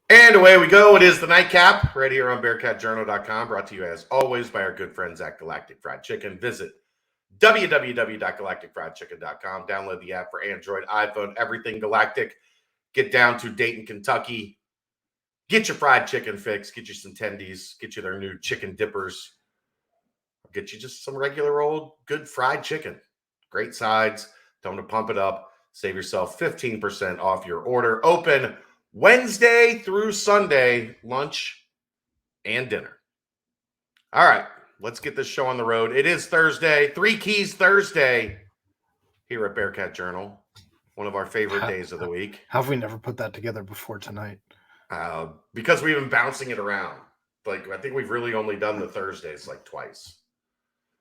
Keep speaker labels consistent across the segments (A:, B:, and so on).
A: And away we go. It is the Nightcap right here on BearcatJournal.com, brought to you as always by our good friends at Galactic Fried Chicken. Visit www.galacticfriedchicken.com. Download the app for Android, iPhone, everything Galactic. Get down to Dayton, Kentucky. Get your fried chicken fix. Get you some tendies. Get you their new chicken dippers. Get you just some regular old good fried chicken. Great sides. Time to pump it up. Save yourself 15% off your order. Open Wednesday through Sunday, lunch and dinner. All right, let's get this show on the road. It is Thursday, Three Keys Thursday here at Bearcat Journal, one of our favorite days of the week.
B: How have we never put that together before tonight?
A: Because we've been bouncing it around. Like, I think we've really only done the Thursdays like twice.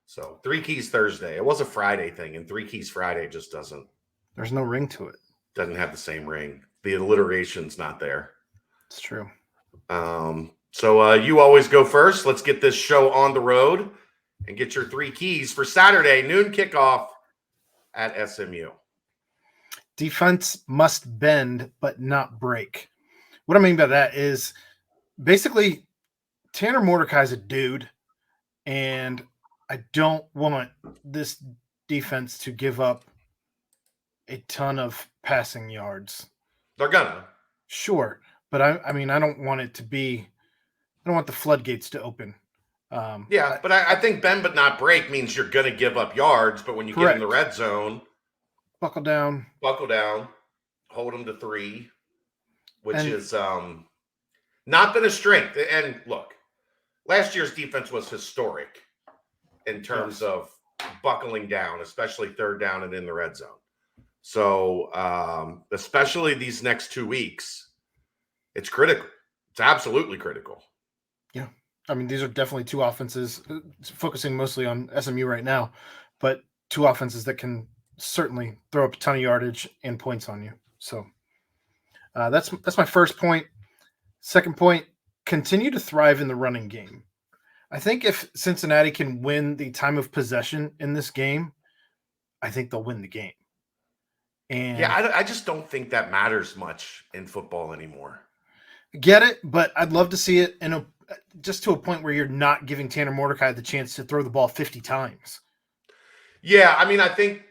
A: So Three Keys Thursday. It was a Friday thing, and Three Keys Friday just doesn't.
B: There's no ring to it.
A: Doesn't have the same ring. The alliteration's not there.
B: It's true.
A: So you always go first. Let's get this show on the road and get your three keys for Saturday, noon kickoff at SMU.
B: Defense must bend, but not break. What I mean by that is basically Tanner Mordecai's a dude, and I don't want this defense to give up a ton of passing yards.
A: They're gonna.
B: Sure, but I mean, I don't want it to be, I don't want the floodgates to open.
A: But I think bend but not break means you're going to give up yards, but when you get in the red zone,
B: buckle down,
A: hold them to 3, which is not been a strength. And look, last year's defense was historic in terms of buckling down, especially third down and in the red zone. So, especially these next 2 weeks, it's critical. It's absolutely critical.
B: Yeah. I mean, these are definitely two offenses, focusing mostly on SMU right now, but two offenses that can certainly throw up a ton of yardage and points on you. So that's my first point. Second point, continue to thrive in the running game. I think if Cincinnati can win the time of possession in this game, I think they'll win the game. And
A: I just don't think that matters much in football anymore.
B: Get it, but I'd love to see it just to a point where you're not giving Tanner Mordecai the chance to throw the ball 50 times.
A: Yeah, I mean, I think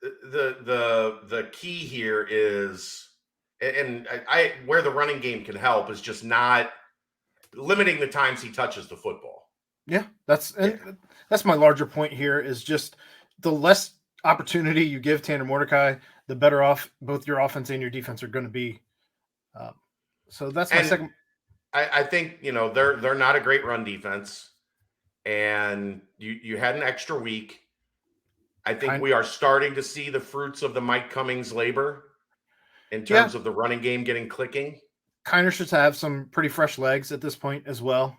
A: the key here is, and I where the running game can help is just not limiting the times he touches the football.
B: Yeah, that's my larger point here is just the less opportunity you give Tanner Mordecai, the better off both your offense and your defense are going to be. So that's my second.
A: I think, they're not a great run defense, and you had an extra week. I think we are starting to see the fruits of the Mike Cummings labor in terms of the running game getting clicking.
B: Kiner should have some pretty fresh legs at this point as well.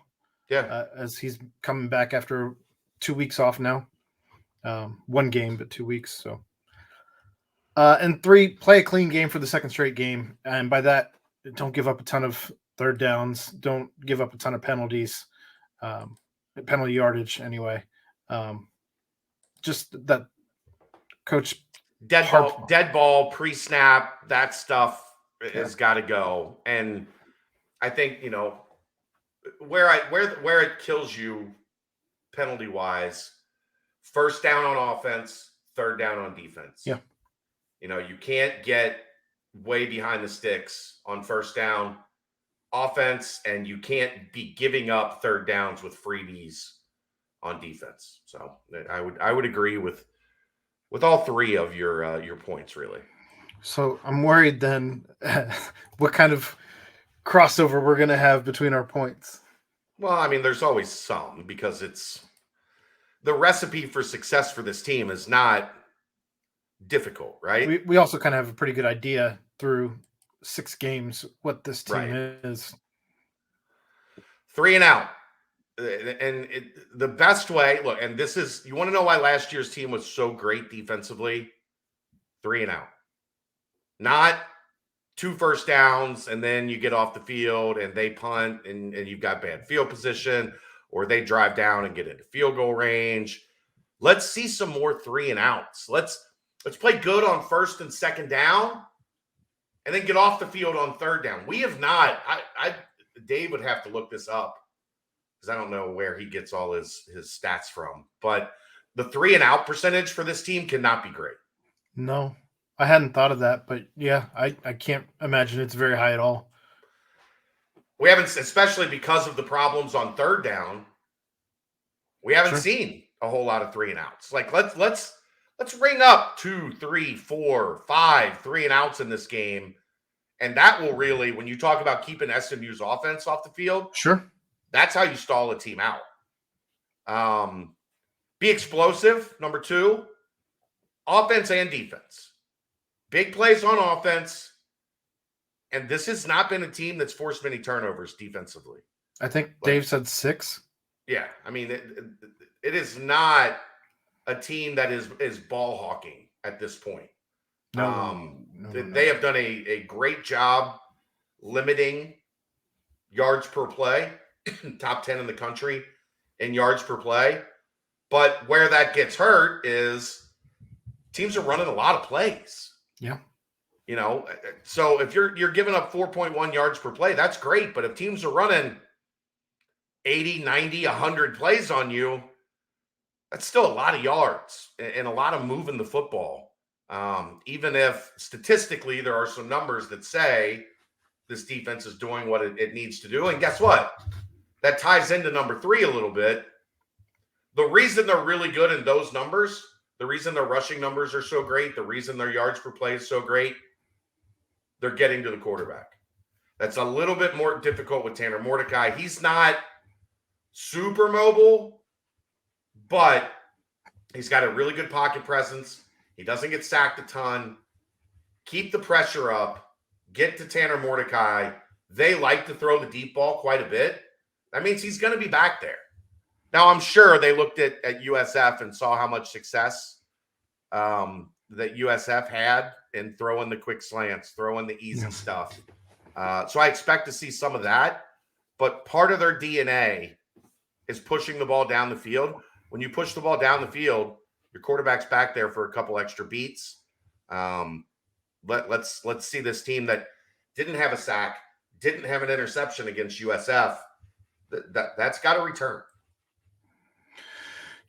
A: Yeah.
B: As he's coming back after 2 weeks off now. 1 game, but 2 weeks. So, and 3, play a clean game for the second straight game. And by that, don't give up a ton of third downs. Don't give up a ton of penalties, penalty yardage anyway. Just that coach.
A: Dead ball, pre-snap, that stuff has got to go. And I think, where it kills you penalty-wise, first down on offense, third down on defense.
B: Yeah.
A: You can't get way behind the sticks on first down offense, and you can't be giving up third downs with freebies on defense. So I would agree with all 3 of your points, really.
B: So I'm worried then what kind of crossover we're going to have between our points.
A: Well, I mean, there's always some, because it's the recipe for success for this team is not difficult, right?
B: We also kind of have a pretty good idea through 6 games what this team is.
A: 3 and out. And the best way, look, and this is, you want to know why last year's team was so great defensively? 3 and out. Not 2 first downs and then you get off the field and they punt and you've got bad field position, or they drive down and get into field goal range. Let's see some more 3 and outs. Let's play good on first and second down and then get off the field on third down. We have not, Dave would have to look this up because I don't know where he gets all his stats from. But the 3-and-out percentage for this team cannot be great.
B: No, I hadn't thought of that, but yeah, I can't imagine it's very high at all.
A: We haven't, especially because of the problems on third down, we haven't seen a whole lot of 3-and-outs. Like let's ring up 2, 3, 4, 5 3-and-outs in this game. And that will really, when you talk about keeping SMU's offense off the field, that's how you stall a team out. Be explosive, number 2, offense and defense. Big plays on offense. And this has not been a team that's forced many turnovers defensively.
B: I think Dave said 6.
A: Yeah. I mean, it is not a team that is ball hawking at this point.
B: No.
A: They have done a great job limiting yards per play, top 10 in the country in yards per play. But where that gets hurt is teams are running a lot of plays.
B: Yeah.
A: You know, so if you're giving up 4.1 yards per play, that's great. But if teams are running 80, 90, 100 plays on you, that's still a lot of yards and a lot of moving the football. Even if statistically there are some numbers that say this defense is doing what it needs to do. And guess what? That ties into number 3 a little bit. The reason they're really good in those numbers, the reason their rushing numbers are so great, the reason their yards per play is so great, they're getting to the quarterback. That's a little bit more difficult with Tanner Mordecai. He's not super mobile, but he's got a really good pocket presence. He doesn't get sacked a ton. Keep the pressure up. Get to Tanner Mordecai. They like to throw the deep ball quite a bit. That means he's going to be back there. Now, I'm sure they looked at USF and saw how much success that USF had in throwing the quick slants, throwing the easy stuff. So I expect to see some of that. But part of their DNA is pushing the ball down the field. When you push the ball down the field, your quarterback's back there for a couple extra beats. Let's see this team that didn't have a sack, didn't have an interception against USF. That's got to return.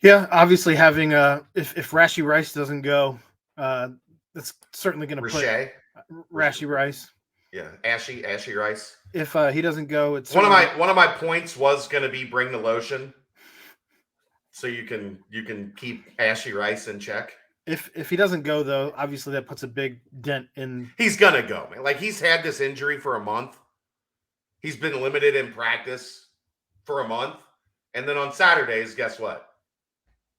B: Yeah, obviously having if Rashee Rice doesn't go, that's certainly going to put Rashee Rice.
A: Yeah, Ashy Rice.
B: If he doesn't go, it's
A: one of my points was going to be bring the lotion, so you can keep Ashy Rice in check.
B: If he doesn't go though, obviously that puts a big dent in.
A: He's gonna go, man. Like he's had this injury for a month. He's been limited in practice for a month, and then on Saturdays, guess what?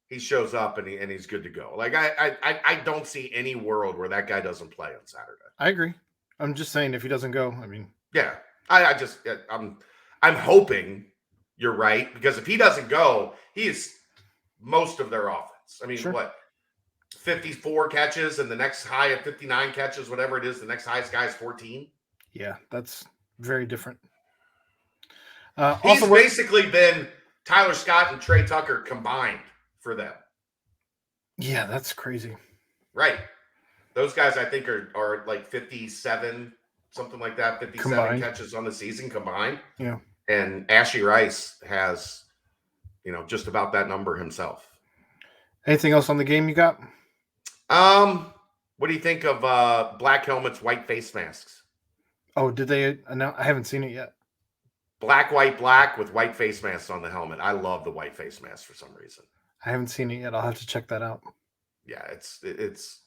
A: He shows up and he's good to go. Like I don't see any world where that guy doesn't play on Saturday.
B: I agree. I'm just saying if he doesn't go, I mean,
A: yeah. I'm hoping you're right, because if he doesn't go, he is most of their offense. I mean, what? 54 catches and the next high of 59 catches, whatever it is, the next highest guy is 14.
B: Yeah, that's very different.
A: He's basically been Tyler Scott and Trey Tucker combined for them.
B: Yeah, that's crazy.
A: Right. Those guys, I think, are like 57, something like that, 57
B: combined
A: catches on the season combined.
B: Yeah.
A: And Ashy Rice has, just about that number himself.
B: Anything else on the game you got?
A: What do you think of black helmets, white face masks?
B: Oh, did they announce? I haven't seen it yet.
A: Black, white with white face masks on the helmet. I love the white face mask for some reason.
B: I haven't seen it yet. I'll have to check that out.
A: Yeah, it's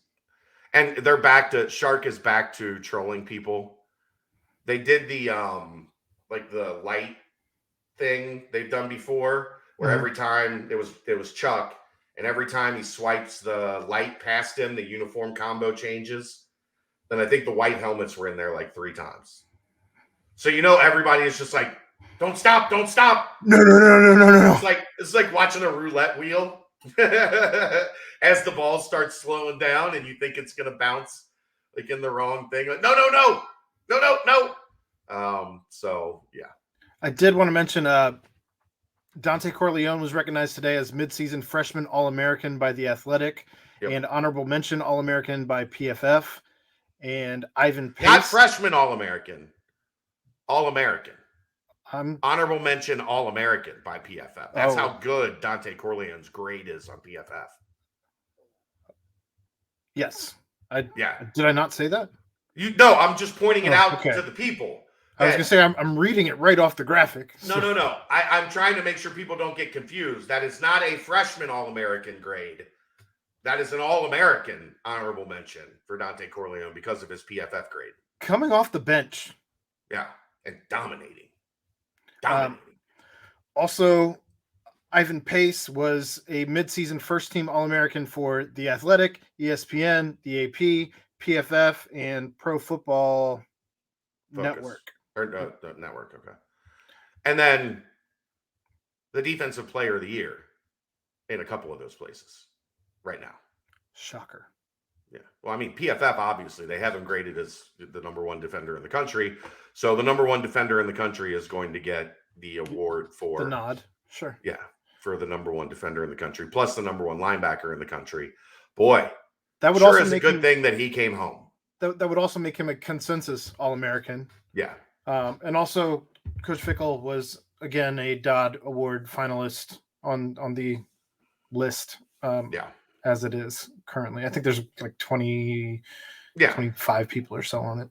A: and they're back to Shark is back to trolling people. They did the like the light thing they've done before, where every time it was Chuck, and every time he swipes the light past him, the uniform combo changes. Then I think the white helmets were in there like 3 times. So everybody is just like, don't stop.
B: No.
A: It's like watching a roulette wheel as the ball starts slowing down and you think it's gonna bounce like in the wrong thing. Like, no. So yeah.
B: I did want to mention Dante Corleone was recognized today as midseason freshman All-American by The Athletic, and honorable mention All-American by PFF. And Ivan Pace.
A: Not freshman All-American. All-American. Honorable mention All-American by PFF. That's how good Dante Corleone's grade is on PFF.
B: Yes.
A: Yeah.
B: Did I not say that?
A: No, I'm just pointing it out
B: okay.
A: to the people.
B: I was going to say, I'm reading it right off the graphic.
A: No. I'm trying to make sure people don't get confused. That is not a freshman All-American grade. That is an All-American honorable mention for Dante Corleone because of his PFF grade.
B: Coming off the bench.
A: Yeah, and dominating.
B: Also, Ivan Pace was a midseason first-team All-American for The Athletic, ESPN, the AP, PFF, and Pro Football Network.
A: The network, okay. And then the Defensive Player of the Year in a couple of those places right now.
B: Shocker.
A: Yeah. Well, I mean, PFF, obviously, they have him graded as the number one defender in the country. So the number one defender in the country is going to get the award for...
B: The nod. Sure.
A: Yeah, for the number one defender in the country, plus the number one linebacker in the country. Boy,
B: that would also
A: is a good thing that he came home.
B: That would also make him a consensus All-American.
A: Yeah.
B: And also, Coach Fickle was, again, a Dodd Award finalist on the list. As it is currently. I think there's like 25 people or so on it.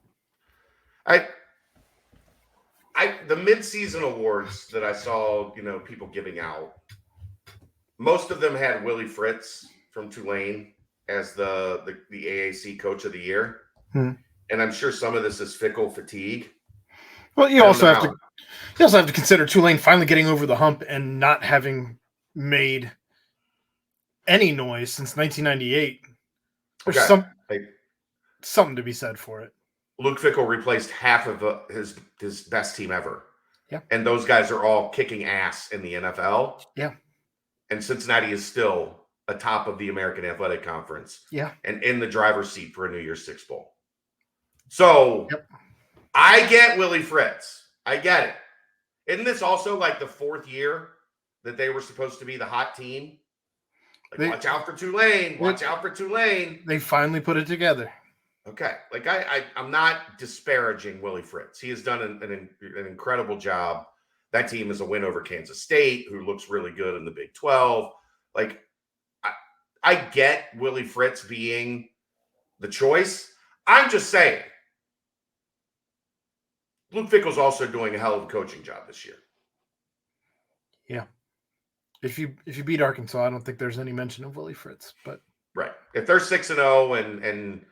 A: The mid-season awards that I saw, people giving out, most of them had Willie Fritz from Tulane as the AAC Coach of the Year. And I'm sure some of this is Fickle fatigue.
B: Well, you also have to consider Tulane finally getting over the hump and not having made any noise since 1998. There's something to be said for it.
A: Luke Fickle replaced half of his best team ever.
B: Yeah.
A: And those guys are all kicking ass in the NFL.
B: Yeah.
A: And Cincinnati is still atop of the American Athletic Conference.
B: Yeah.
A: And in the driver's seat for a New Year's Six Bowl. So I get Willie Fritz. I get it. Isn't this also like the fourth year that they were supposed to be the hot team? Watch out for Tulane. Watch out for Tulane.
B: They finally put it together.
A: Okay. I'm not disparaging Willie Fritz. He has done an incredible job. That team is a win over Kansas State, who looks really good in the Big 12. I get Willie Fritz being the choice. I'm just saying, Luke Fickle's also doing a hell of a coaching job this year.
B: Yeah. If you beat Arkansas, I don't think there's any mention of Willie Fritz. But
A: right, if they're 6-0 and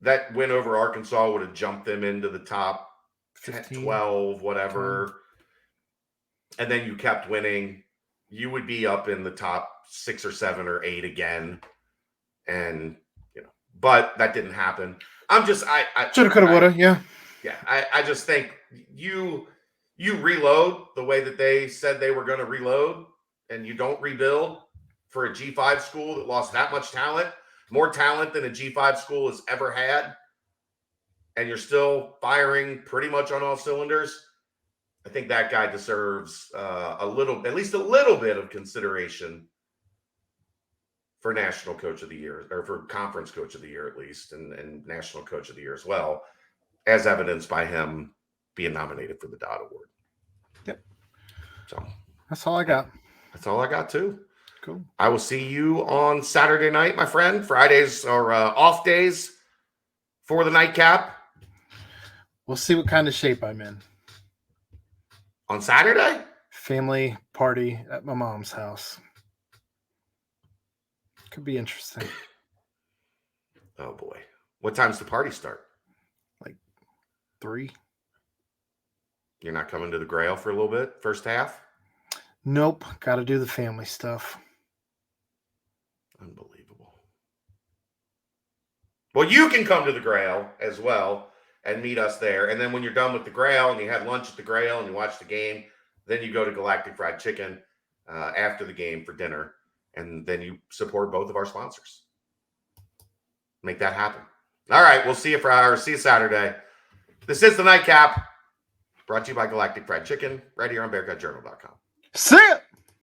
A: that win over Arkansas would have jumped them into the top 15, 12, whatever, 10. And then you kept winning, you would be up in the top 6 or 7 or 8 again. And but that didn't happen. I
B: shoulda, coulda, woulda, yeah.
A: Yeah, I just think you reload the way that they said they were going to reload. And you don't rebuild for a G5 school that lost that much talent, more talent than a G5 school has ever had, and you're still firing pretty much on all cylinders, I think that guy deserves at least a little bit of consideration for National Coach of the Year, or for Conference Coach of the Year at least, and National Coach of the Year as well, as evidenced by him being nominated for the Dodd Award.
B: Yep.
A: So
B: that's all I got.
A: That's all I got, too.
B: Cool.
A: I will see you on Saturday night, my friend. Fridays are off days for the nightcap.
B: We'll see what kind of shape I'm in.
A: On Saturday?
B: Family party at my mom's house. Could be interesting.
A: Oh, boy. What time's the party start?
B: 3.
A: You're not coming to the Grail for a little bit? First half?
B: Nope. Got to do the family stuff.
A: Unbelievable. Well, you can come to the Grail as well and meet us there. And then when you're done with the Grail and you have lunch at the Grail and you watch the game, then you go to Galactic Fried Chicken after the game for dinner. And then you support both of our sponsors. Make that happen. All right. We'll see you see you Saturday. This is the Nightcap, brought to you by Galactic Fried Chicken, right here on BearcatJournal.com.
B: See ya!